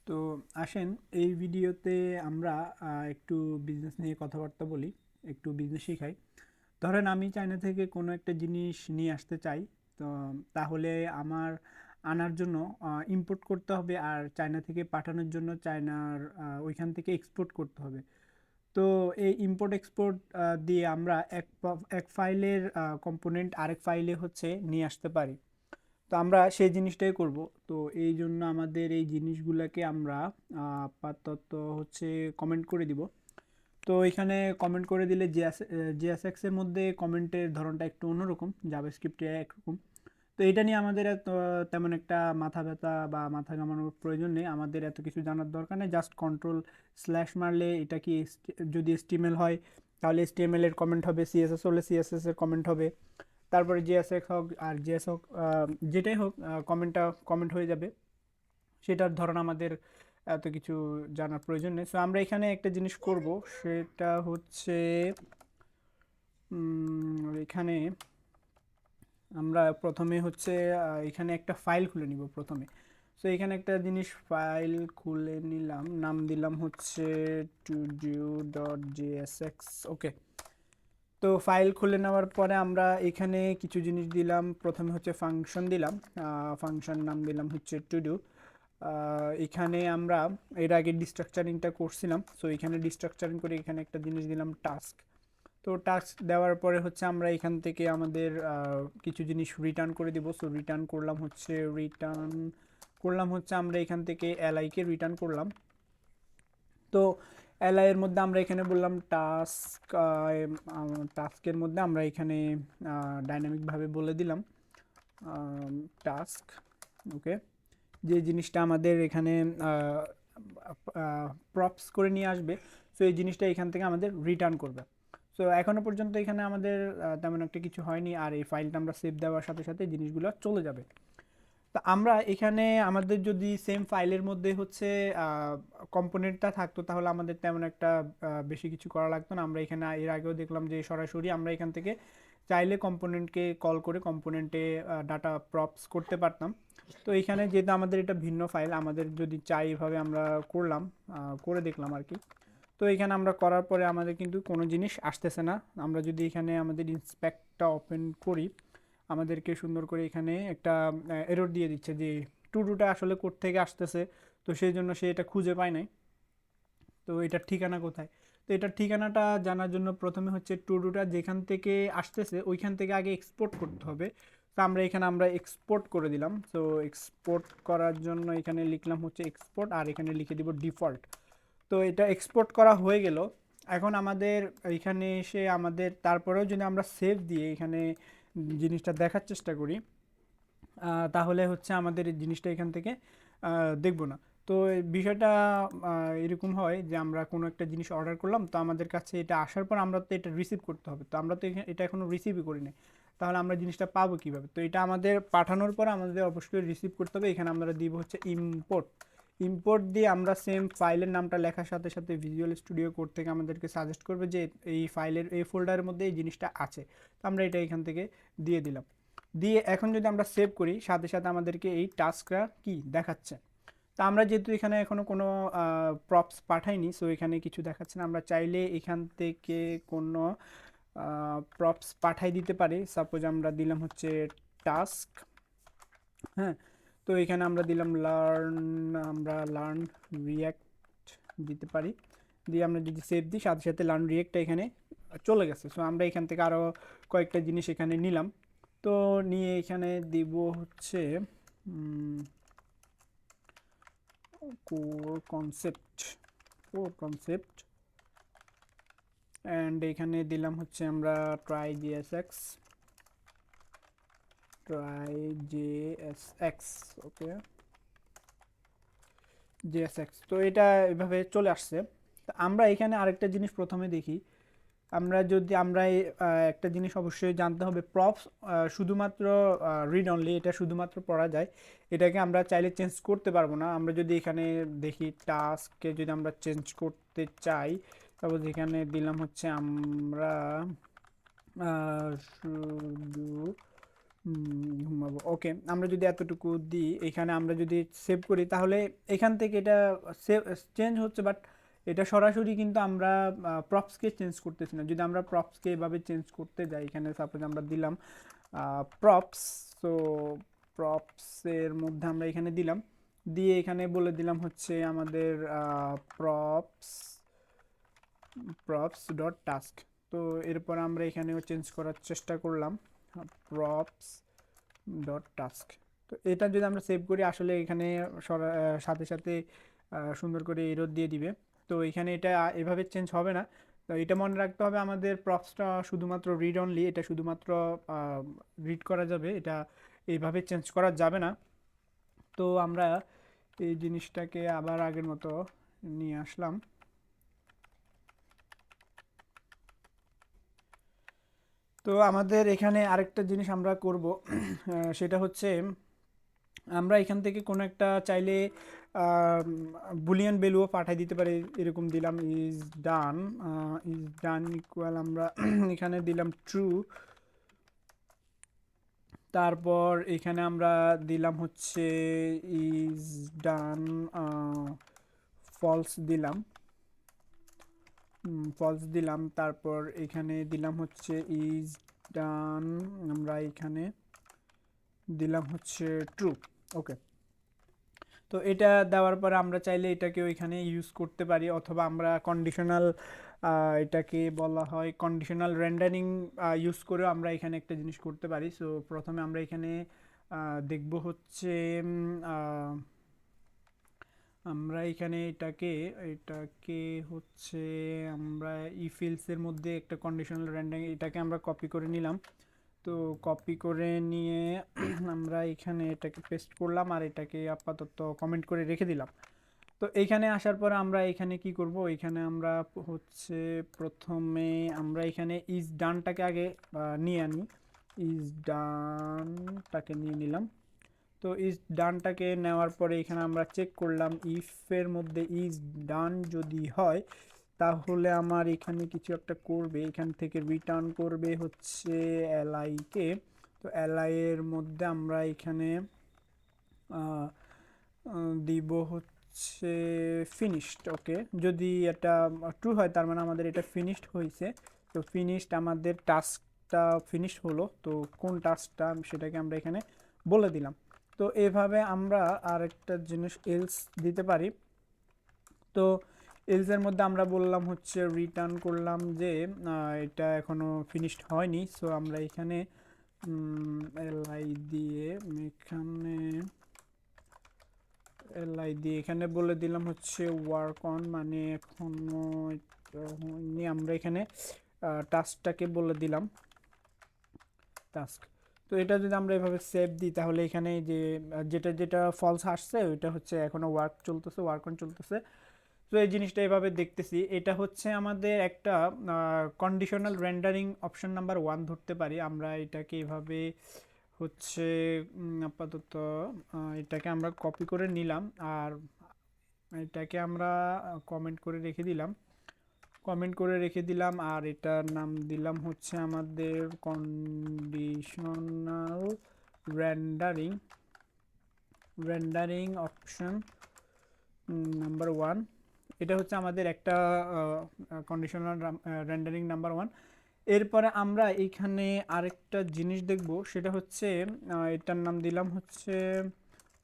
তো আসেন এই ভিডিওতে আমরা একটু বিজনেস নিয়ে কথাবার্তা বলি, একটু বিজনেস শিখাই। ধরেন আমি চায়না থেকে কোনো একটা জিনিস নিয়ে আসতে চাই। তো তাহলে আমার আনার জন্য ইম্পোর্ট করতে হবে, আর চায়না থেকে পাঠানোর জন্য চায়নার ওইখান থেকে এক্সপোর্ট করতে হবে। তো এই ইম্পোর্ট এক্সপোর্ট দিয়ে আমরা এক ফাইলের কম্পোনেন্ট আরেক ফাইলে হচ্ছে নিয়ে আসতে পারি। তো আমরা সেই জিনিসটাই করব। তো এই জন্য আমাদের এই জিনিসগুলোকে আমরা আপাতত হচ্ছে কমেন্ট করে দিব। তো এখানে কমেন্ট করে দিলে জিএসএক্স এর মধ্যে কমেন্টের ধরনটা একটু অন্যরকম, জাভাস্ক্রিপ্টে একরকম। তো এটা নিয়ে আমাদের এত তেমন একটা মাথা ব্যথা বা মাথা ঘামানোর প্রয়োজন নেই, আমাদের এত কিছু জানার দরকার নেই। জাস্ট কন্ট্রোল স্ল্যাশ মারলে এটা কি যদি এসটিএমএল হয় তাহলে এসটিএমএল এর কমেন্ট হবে, সিএসএস হলে সিএসএস এর কমেন্ট হবে, তারপরে জিএসএক্স হোক আর জিএস হোক, যেটাই হোক কমেন্ট হয়ে যাবে। সেটার ধরন আমাদের এত কিছু জানার প্রয়োজন নেই। সো আমরা এখানে একটা জিনিস করব, সেটা হচ্ছে এখানে আমরা প্রথমে হচ্ছে এখানে একটা ফাইল খুলে নিব প্রথমে। সো এখানে একটা জিনিস ফাইল খুলে নিলাম, নাম দিলাম হচ্ছে to-do.jsx। ওকে। তো ফাইল খুলে নেওয়ার পরে আমরা এখানে কিছু জিনিস দিলাম। প্রথমে হচ্ছে ফাংশন দিলাম, ফাংশন নাম দিলাম হচ্ছে টু ডু। এখানে আমরা এর আগে ডিস্ট্রাকচারিংটা করছিলাম, সো এখানে ডিস্ট্রাকচারিং করে এখানে একটা জিনিস দিলাম টাস্ক। তো টাস্ক দেওয়ার পরে হচ্ছে আমরা এখান থেকে আমাদের কিছু জিনিস রিটার্ন করে দিব। সো রিটার্ন করলাম হচ্ছে আমরা এখান থেকে এলআইকে রিটার্ন করলাম। তো এলআই এর মধ্যে আমরা এখানে বললাম টাস্ক, টাস্কের মধ্যে আমরা এখানে ডাইনামিকভাবে বলে দিলাম টাস্ক। ওকে। যে জিনিসটা আমাদের এখানে প্রপস করে নিয়ে আসবে, সো এই জিনিসটা এখান থেকে আমাদের রিটার্ন করবে। সো এখনো পর্যন্ত এখানে আমাদের তেমন একটা কিছু হয়নি, আর এই ফাইলটা আমরা সেভ দেওয়ার সাথে সাথে জিনিসগুলো চলে যাবে। তো আমরা এখানে আমাদের যদি সেম ফাইলের মধ্যে হচ্ছে কম্পোনেন্টটা থাকতো তাহলে আমাদের তেমন একটা বেশি কিছু করা লাগতো না। আমরা এখানে এর আগেও দেখলাম যে সরাসরি আমরা এখান থেকে চাইলে কম্পোনেন্টকে কল করে কম্পোনেন্টে ডাটা প্রপস করতে পারতাম। তো এখানে যেহেতু আমাদের এটা ভিন্ন ফাইল, আমাদের যদি চাই এভাবে আমরা করলাম, করে দেখলাম আর কি। তো এখানে আমরা করার পরে আমাদের কিন্তু কোনো জিনিস আসতেছে না। আমরা যদি এখানে আমাদের ইন্সপেক্টটা ওপেন করি, আমাদেরকে সুন্দর করে এখানে একটা এরর দিয়ে দিচ্ছে যে টু ডুটা আসলে কোত্থেকে আসতেছে। তো সেই জন্য সে এটা খুঁজে পায় নাই। তো এটার ঠিকানা কোথায়? তো এটার ঠিকানাটা জানার জন্য প্রথমে হচ্ছে টু ডুটা যেখান থেকে আসতেছে ওইখান থেকে আগে এক্সপোর্ট করতে হবে। তো আমরা এক্সপোর্ট করে দিলাম। তো এক্সপোর্ট করার জন্য এখানে লিখলাম হচ্ছে এক্সপোর্ট, আর এখানে লিখে দিব ডিফল্ট। তো এটা এক্সপোর্ট করা হয়ে গেল। এখন আমাদের এখানে এসে আমাদের তারপরেও যদি আমরা সেভ দিয়ে এখানে জিনিসটা দেখার চেষ্টা করি, তাহলে হচ্ছে আমাদের এই জিনিসটা এখান থেকে দেখব না। তো এই বিষয়টা এরকম হয় যে আমরা কোনো একটা জিনিস অর্ডার করলাম, তো আমাদের কাছে এটা আসার পর আমরা তো এটা রিসিভ করতে হবে, তো আমরা তো এটা এখনো রিসিভই করি নাই। তাহলে আমরা জিনিসটা পাবো কিভাবে? তো এটা আমাদের পাঠানোর পর আমাদের অবশ্যই রিসিভ করতে হবে। এখানে আমরা দিব হচ্ছে ইম্পোর্ট। ইম্পোর্ট দিয়ে আমরা সেম ফাইলের নামটা লেখার সাথে সাথে ভিজুয়াল স্টুডিও কোড থেকে আমাদেরকে সাজেস্ট করবে যে এই ফাইলের এই ফোল্ডারের মধ্যে এই জিনিসটা আছে। তো আমরা এটা এখান থেকে দিয়ে দিলাম। দিয়ে এখন যদি আমরা সেভ করি, সাথে সাথে আমাদেরকে এই টাস্কটা কি দেখাচ্ছে। তা আমরা যেহেতু এখানে এখনো কোনো প্রপস পাঠাইনি, সো এখানে কিছু দেখাচ্ছে না। আমরা চাইলে এখান থেকে কোনো প্রপস পাঠাই দিতে পারি। সাপোজ আমরা দিলাম হচ্ছে টাস্ক। হ্যাঁ। তো এখানে আমরা দিলাম লার্ন রিয়াক্ট দিতে পারি। দিয়ে আমরা যদি সেভ দিই, সাথে সাথে লার্ন রিয়াক্টটা এখানে চলে গেছে। সো আমরা এখান থেকে আরও কয়েকটা জিনিস এখানে নিলাম। তো নিয়ে এখানে দিব হচ্ছে কোর কনসেপ্ট অ্যান্ড এখানে দিলাম হচ্ছে আমরা ট্রাই জেএসএক্স। ওকে, জেএসএক্স। তো এটা এভাবে চলে আসছে। তো আমরা এখানে আরেকটা জিনিস প্রথমে দেখি। একটা জিনিস অবশ্যই জানতে হবে, প্রপস শুধুমাত্র রিড অনলি, এটা শুধুমাত্র পড়া যায়। এটাকে আমরা চাইলে চেঞ্জ করতে পারবো না। আমরা যদি এখানে দেখি টাস্ককে যদি আমরা চেঞ্জ করতে চাই, তারপর এখানে দিলাম হচ্ছে আমরা শুধু ঘুমাবো। ওকে, আমরা যদি এতটুকু দিই, এখানে আমরা যদি সেভ করি তাহলে এখান থেকে এটা সেভ চেঞ্জ হচ্ছে, বাট এটা সরাসরি কিন্তু আমরা প্রপসকে চেঞ্জ করতেছি না। যদি আমরা প্রপসকে এভাবে চেঞ্জ করতে যাই, এখানে সাপোজ আমরা দিলাম প্রপস, তো প্রপসের মধ্যে আমরা এখানে দিলাম, দিয়ে এখানে বলে দিলাম হচ্ছে আমাদের প্রপস প্রপস ডট টাস্ক। তো এরপর আমরা এখানেও চেঞ্জ করার চেষ্টা করলাম প্রপস ডট টাস্ক। তো এটা যদি আমরা সেভ করি, আসলে এখানে সাথে সাথে সুন্দর করে এরর দিয়ে দিবে। তো এখানে এটা এভাবে চেঞ্জ হবে না। তো এটা মনে রাখতে হবে, আমাদের প্রপসটা শুধুমাত্র রিড অনলি, এটা শুধুমাত্র রিড করা যাবে, এটা এইভাবে চেঞ্জ করা যাবে না। তো আমরা এই জিনিসটাকে আবার আগের মতো নিয়ে আসলাম। তো আমাদের এখানে আরেকটা জিনিস আমরা করব, সেটা হচ্ছে আমরা এখান থেকে কোনো একটা চাইলে বুলিয়ান ভ্যালুও পাঠিয়ে দিতে পারি। এরকম দিলাম ইজ ডান ইকুয়াল আমরা এখানে দিলাম ট্রু, তারপর এখানে আমরা দিলাম হচ্ছে ইজ ডান ফলস দিলাম, তারপর এখানে দিলাম হচ্ছে ইজ ডান, আমরা এখানে দিলাম হচ্ছে ট্রু। ওকে, তো এটা দেওয়ার পরে আমরা চাইলে এটাকে ওইখানে ইউজ করতে পারি, অথবা আমরা কন্ডিশনাল, এটাকে বলা হয় কন্ডিশনাল রেন্ডারিং, ইউজ করেও আমরা এখানে একটা জিনিস করতে পারি। সো প্রথমে আমরা এখানে দেখব হচ্ছে আমরা এখানে এটাকে হচ্ছে আমরা ইফিলসের মধ্যে একটা কন্ডিশনাল রেন্ডারিং, এটাকে আমরা কপি করে নিলাম। তো কপি করে নিয়ে আমরা এখানে এটাকে পেস্ট করলাম, আর এটাকে আপাতত কমেন্ট করে রেখে দিলাম। তো এইখানে আসার পরে আমরা এখানে কি করব, এখানে আমরা হচ্ছে প্রথমে আমরা এখানে ইজ ডানটাকে আগে নিয়ে আনি, ইজ ডানটাকে নিয়ে নিলাম। তো ইজ ডানটাকে নেওয়ার পরে এখানে আমরা চেক করলাম, ইফের মধ্যে ইজ ডান যদি হয় তাহলে আমার এখানে কিছু একটা করবে, এখান থেকে রিটার্ন করবে হচ্ছে এলআই কে। তো এলআই এর মধ্যে আমরা এখানে দিব হচ্ছে ফিনিশড। ওকে, যদি এটা ট্রু হয় তার মানে আমাদের এটা ফিনিশড হয়েছে। তো ফিনিশড, আমাদের টাস্কটা ফিনিশ হলো। তো কোন টাস্কটা সেটাকে আমরা এখানে বলে দিলাম। তো এভাবে আমরা আরেকটা জিনিস এলস দিতে পারি। তো এলসের মধ্যে আমরা বললাম হচ্ছে রিটার্ন করলাম যে এটা এখনো ফিনিশড হয়নি। সো আমরা এখানে এলআই দিয়ে এখানে বলে দিলাম হচ্ছে ওয়ার্ক অন, মানে এখনো হয়নি। আমরা এখানে টাস্কটাকে বলে দিলাম টাস্ক। তো এটা যদি আমরা এভাবে সেভ দিই তাহলে এখানে যে যেটা যেটা ফলস আসছে ওইটা হচ্ছে এখনো ওয়ার্ক অন চলতেছে। তো এই জিনিসটা এভাবে দেখতেছি, এটা হচ্ছে আমাদের একটা কন্ডিশনাল রেন্ডারিং অপশন নাম্বার 1 ধরতে পারি। আমরা এটাকে এভাবে হচ্ছে আপাতত এটাকে আমরা কপি করে নিলাম, আর এটাকে আমরা কমেন্ট করে রেখে দিলাম, আর এটার নাম দিলাম হচ্ছে আমাদের কন্ডিশনাল রেন্ডারিং অপশন নাম্বার 1। এটা হচ্ছে আমাদের একটা কন্ডিশনাল রেন্ডারিং নাম্বার 1। এরপরে আমরা এইখানে আরেকটা জিনিস দেখব, সেটা হচ্ছে এটার নাম দিলাম হচ্ছে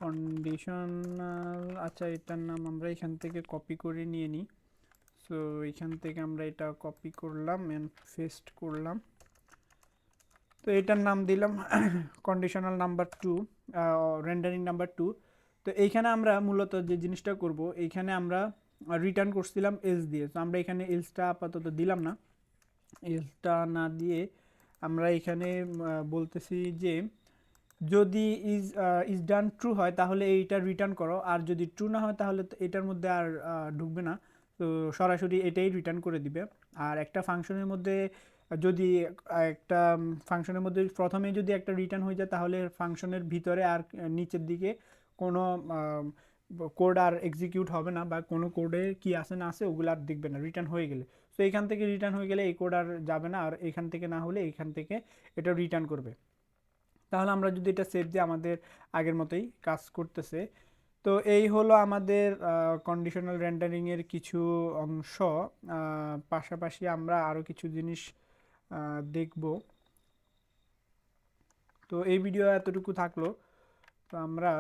কন্ডিশনাল। আচ্ছা, এটার নাম আমরা এখান থেকে কপি করে নিয়ে নিই। সো এখান থেকে আমরা এটা কপি করলাম এন্ড পেস্ট করলাম। তো এটার নাম দিলাম কন্ডিশনাল নাম্বার 2, রেন্ডারিং নাম্বার 2। তো এইখানে আমরা মূলত যে জিনিসটা করব, এইখানে আমরা রিটার্ন করছিলাম এলস দিয়ে। তো আমরা এখানে এলসটা আপাতত দিলাম না, এলসটা না দিয়ে আমরা এখানে বলতেছি যে যদি ইজ ডান ট্রু হয় তাহলে এইটা রিটার্ন করো, আর যদি ট্রু না হয় তাহলে এটার মধ্যে আর ঢুকবে না। তো সরাসরি এটাই রিটার্ন করে দিবে। আর একটা ফাংশনের মধ্যে যদি একটা ফাংশনের মধ্যে প্রথমে যদি একটা রিটার্ন হয়ে যায় তাহলে ফাংশনের ভিতরে আর নিচের দিকে কোনো কোড আর এক্সিকিউট হবে না, বা কোনো কোডে কি আছে না আছে ওগুলো আর দেখবে না রিটার্ন হয়ে গেলে। তো এখান থেকে রিটার্ন হয়ে গেলে এই কোড আর যাবে না, আর এখান থেকে না হলে এখান থেকে এটা রিটার্ন করবে। তো তাহলে আমরা যদি এটা সেভ দিই আমাদের আগের মতোই কাজ করতেছে। তো এই হলো আমাদের কন্ডিশনাল রেন্ডারিংয়ের কিছু অংশ। পাশাপাশি আমরা আরও কিছু জিনিস দেখব। তো এই ভিডিও এতটুকু থাকলো। তো আমরা